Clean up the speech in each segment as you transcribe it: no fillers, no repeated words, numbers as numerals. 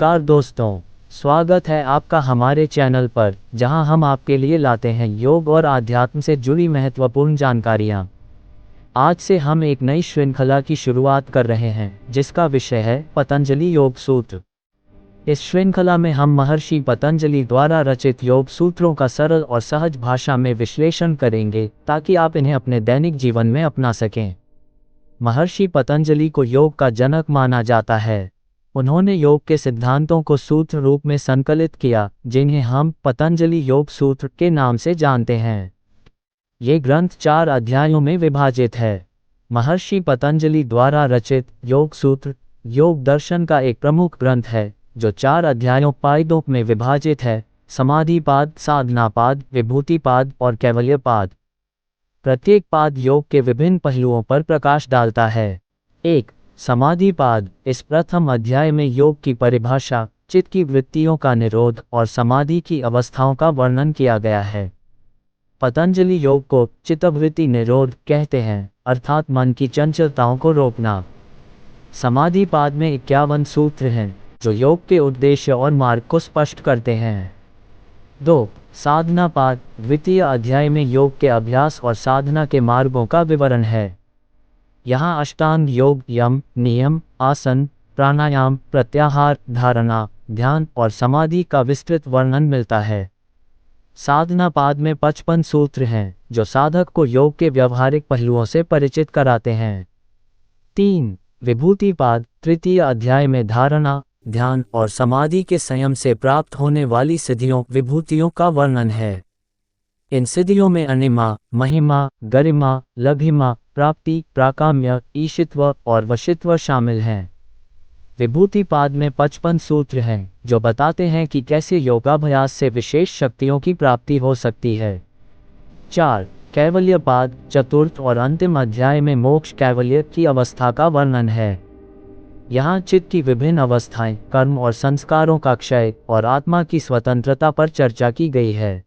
नमस्कार दोस्तों, स्वागत है आपका हमारे चैनल पर, जहां हम आपके लिए लाते हैं योग और आध्यात्म से जुड़ी महत्वपूर्ण जानकारियां। आज से हम एक नई श्रृंखला की शुरुआत कर रहे हैं, जिसका विषय है पतंजलि योग सूत्र। इस श्रृंखला में हम महर्षि पतंजलि द्वारा रचित योग सूत्रों का सरल और सहज भाषा में विश्लेषण करेंगे, ताकि आप इन्हें अपने दैनिक जीवन में अपना सकें। महर्षि पतंजलि को योग का जनक माना जाता है। उन्होंने योग के सिद्धांतों को सूत्र रूप में संकलित किया, जिन्हें हम पतंजलि योग सूत्र के नाम से जानते हैं। ये ग्रंथ 4 अध्यायों में विभाजित है। महर्षि पतंजलि द्वारा रचित योग सूत्र योग दर्शन का एक प्रमुख ग्रंथ है, जो 4 अध्यायों पादों में विभाजित है: समाधिपाद, साधनापाद, विभूतिपाद और कैवल्यपाद। प्रत्येक पाद योग के विभिन्न पहलुओं पर प्रकाश डालता है। 1. समाधिपाद। इस प्रथम अध्याय में योग की परिभाषा, चित्त की वृत्तियों का निरोध और समाधि की अवस्थाओं का वर्णन किया गया है। पतंजलि योग को चित्तवृत्ति निरोध कहते हैं, अर्थात मन की चंचलताओं को रोकना। समाधिपाद में 51 सूत्र हैं, जो योग के उद्देश्य और मार्ग को स्पष्ट करते हैं। 2. साधनापाद। द्वितीय अध्याय में योग के अभ्यास और साधना के मार्गों का विवरण है। यहाँ अष्टांग योग, यम, नियम, आसन, प्राणायाम, प्रत्याहार, धारणा, ध्यान और समाधि का विस्तृत वर्णन मिलता है। साधनापाद में 55 सूत्र हैं, जो साधक को योग के व्यवहारिक पहलुओं से परिचित कराते हैं। 3. विभूतिपाद। तृतीय अध्याय में धारणा, ध्यान और समाधि के संयम से प्राप्त होने वाली सिद्धियों, विभूतियों का वर्णन है। इन सिद्धियों में अनिमा, महिमा, गरिमा, लघिमा, प्राप्ति, प्राकाम्य, ईशित्व और वशित्व शामिल हैं। विभूतिपाद में 55 सूत्र हैं, जो बताते हैं कि कैसे योगाभ्यास से विशेष शक्तियों की प्राप्ति हो सकती है। 4. कैवल्यपाद। चतुर्थ और अंतिम अध्याय में मोक्ष कैवल्य की अवस्था का वर्णन है। यहाँ चित्त की विभिन्न अवस्थाएं, कर्म और संस्कारों का क्षय और आत्मा की स्वतंत्रता पर चर्चा की गई है।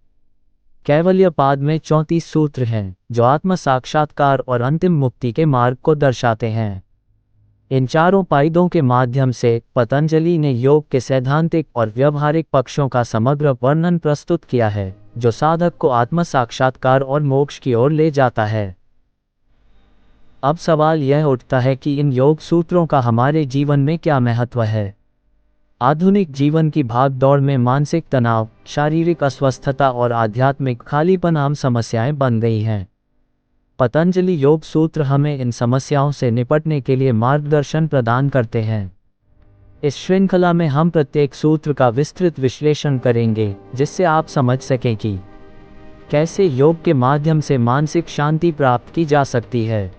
कैवल्यपाद में 34 सूत्र हैं, जो आत्म साक्षात्कार और अंतिम मुक्ति के मार्ग को दर्शाते हैं। इन चारों पादों के माध्यम से पतंजलि ने योग के सैद्धांतिक और व्यवहारिक पक्षों का समग्र वर्णन प्रस्तुत किया है, जो साधक को आत्म साक्षात्कार और मोक्ष की ओर ले जाता है। अब सवाल यह उठता है कि इन योग सूत्रों का हमारे जीवन में क्या महत्व है। आधुनिक जीवन की भागदौड़ में मानसिक तनाव, शारीरिक अस्वस्थता और आध्यात्मिक खालीपन आम समस्याएं बन गई हैं। पतंजलि योग सूत्र हमें इन समस्याओं से निपटने के लिए मार्गदर्शन प्रदान करते हैं। इस श्रृंखला में हम प्रत्येक सूत्र का विस्तृत विश्लेषण करेंगे, जिससे आप समझ सकें कि कैसे योग के माध्यम से मानसिक शांति प्राप्त की जा सकती है,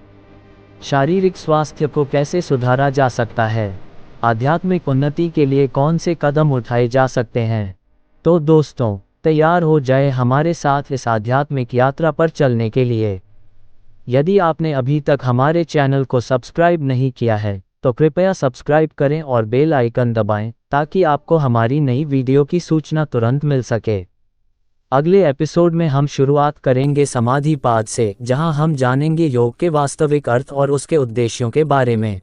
शारीरिक स्वास्थ्य को कैसे सुधारा जा सकता है, आध्यात्मिक उन्नति के लिए कौन से कदम उठाए जा सकते हैं। तो दोस्तों, तैयार हो जाए हमारे साथ इस आध्यात्मिक यात्रा पर चलने के लिए। यदि आपने अभी तक हमारे चैनल को सब्सक्राइब नहीं किया है, तो कृपया सब्सक्राइब करें और बेल आइकन दबाएं, ताकि आपको हमारी नई वीडियो की सूचना तुरंत मिल सके। अगले एपिसोड में हम शुरुआत करेंगे समाधिपाद से, जहां हम जानेंगे योग के वास्तविक अर्थ और उसके उद्देश्यों के बारे में।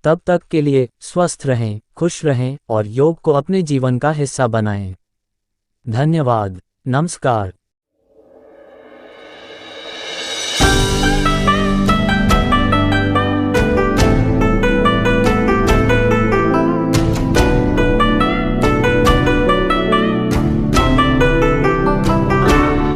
तब तक के लिए स्वस्थ रहें, खुश रहें और योग को अपने जीवन का हिस्सा बनाएं। धन्यवाद। नमस्कार।